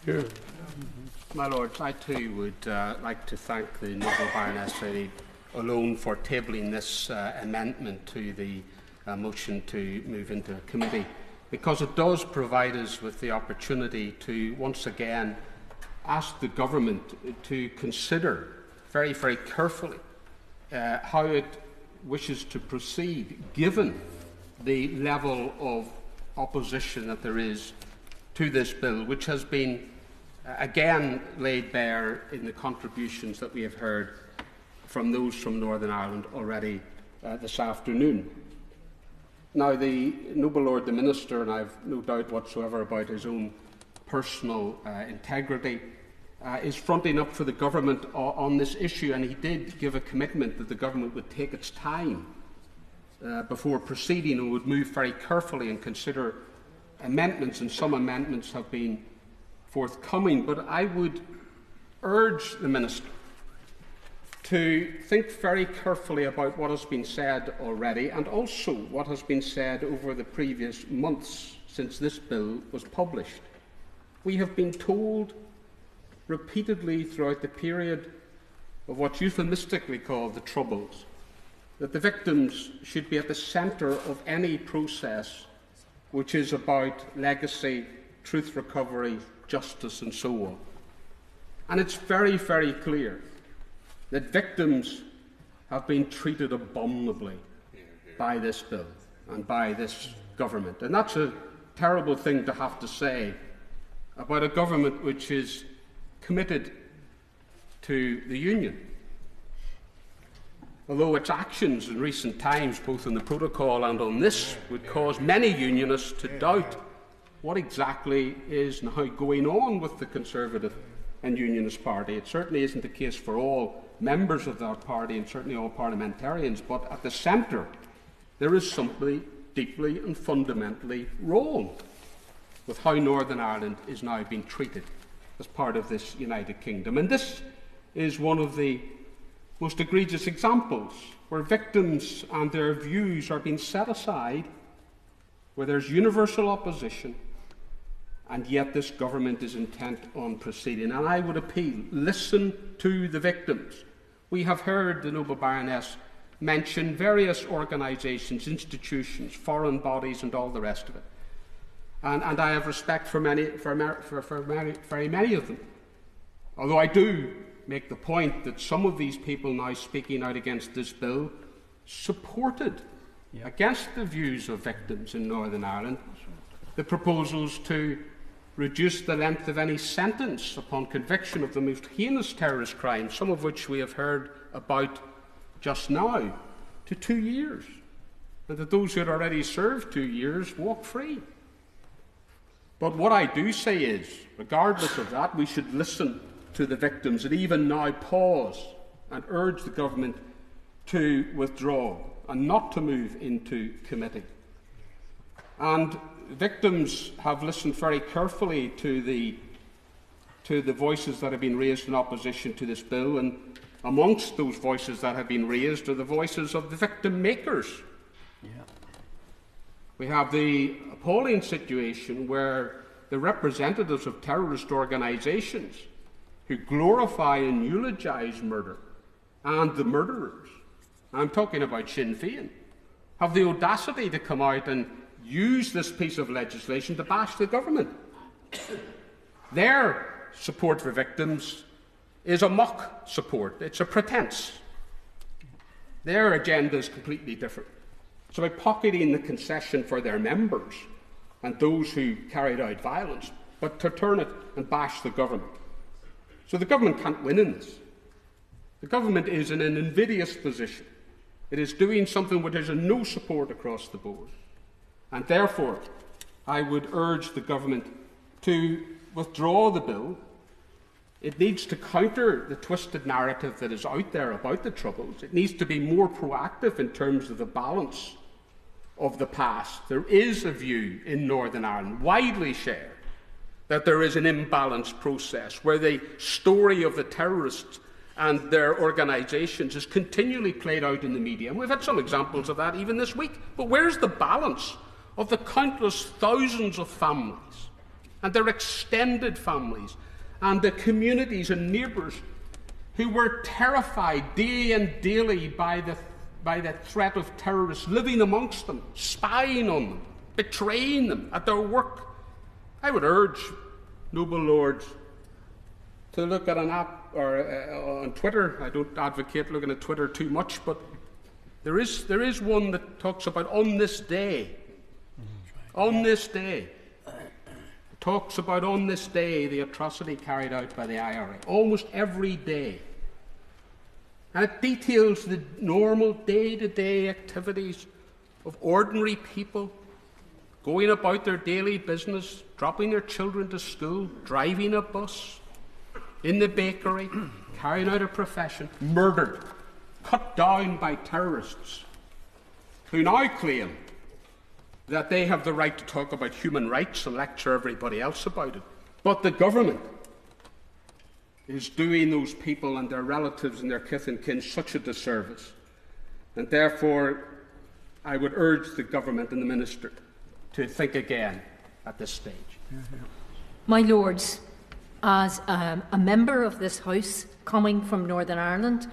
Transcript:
Here. My Lords, I too would like to thank the noble Baroness alone for tabling this amendment to the motion to move into committee, because it does provide us with the opportunity to once again ask the government to consider very, very carefully how it wishes to proceed, given the level of opposition that there is to this bill, which has been again laid bare in the contributions that we have heard from those from Northern Ireland already this afternoon. Now, the noble Lord the Minister, and I have no doubt whatsoever about his own personal integrity, is fronting up for the government on this issue, and he did give a commitment that the government would take its time before proceeding and would move very carefully and consider amendments, and some amendments have been forthcoming. But I would urge the Minister to think very carefully about what has been said already, and also what has been said over the previous months since this bill was published. We have been told repeatedly throughout the period of what's euphemistically called the Troubles that the victims should be at the centre of any process which is about legacy, truth recovery, justice and so on. And it's very, very clear that victims have been treated abominably by this bill and by this government. And that's a terrible thing to have to say about a government which is committed to the Union. Although its actions in recent times, both on the protocol and on this, would cause many Unionists to doubt what exactly is now going on with the Conservative and Unionist Party. It certainly isn't the case for all members of that party and certainly all parliamentarians, but at the centre there is something deeply and fundamentally wrong with how Northern Ireland is now being treated as part of this United Kingdom. And this is one of the most egregious examples where victims and their views are being set aside, where there's universal opposition, and yet this government is intent on proceeding. And I would appeal, listen to the victims. We have heard the noble Baroness mention various organisations, institutions, foreign bodies and all the rest of it. And I have respect for very many of them. Although I do make the point that some of these people now speaking out against this bill supported, against the views of victims in Northern Ireland, the proposals to reduce the length of any sentence upon conviction of the most heinous terrorist crimes, some of which we have heard about just now, to 2 years, and that those who had already served 2 years walk free. But what I do say is, regardless of that, we should listen to the victims and even now pause and urge the government to withdraw and not to move into committee. And victims have listened very carefully to the voices that have been raised in opposition to this bill, and amongst those voices that have been raised are the voices of the victim makers. We have the appalling situation where the representatives of terrorist organisations who glorify and eulogise murder and the murderers, I'm talking about Sinn Féin, have the audacity to come out and use this piece of legislation to bash the government. Their support for victims is a mock support. It's a pretence. Their agenda is completely different. It's about pocketing the concession for their members and those who carried out violence, but to turn it and bash the government. So the government can't win in this. The government is in an invidious position. It is doing something where there's no support across the board. And therefore, I would urge the government to withdraw the bill. It needs to counter the twisted narrative that is out there about the Troubles. It needs to be more proactive in terms of the balance of the past. There is a view in Northern Ireland, widely shared, that there is an imbalanced process where the story of the terrorists and their organisations is continually played out in the media. And we've had some examples of that even this week. But where's the balance of the countless thousands of families and their extended families, and the communities and neighbours who were terrified day and daily by the threat of terrorists living amongst them, spying on them, betraying them at their work. I would urge noble lords to look at an app or on Twitter. I don't advocate looking at Twitter too much, but there is one that talks about on this day. On this day. Talks about on this day the atrocity carried out by the IRA. Almost every day. And it details the normal day-to-day activities of ordinary people going about their daily business, dropping their children to school, driving a bus, in the bakery, carrying out a profession, murdered, cut down by terrorists who now claim that they have the right to talk about human rights and lecture everybody else about it. But the government is doing those people and their relatives and their kith and kin such a disservice. And therefore, I would urge the government and the minister to think again at this stage. My Lords, as a member of this House coming from Northern Ireland,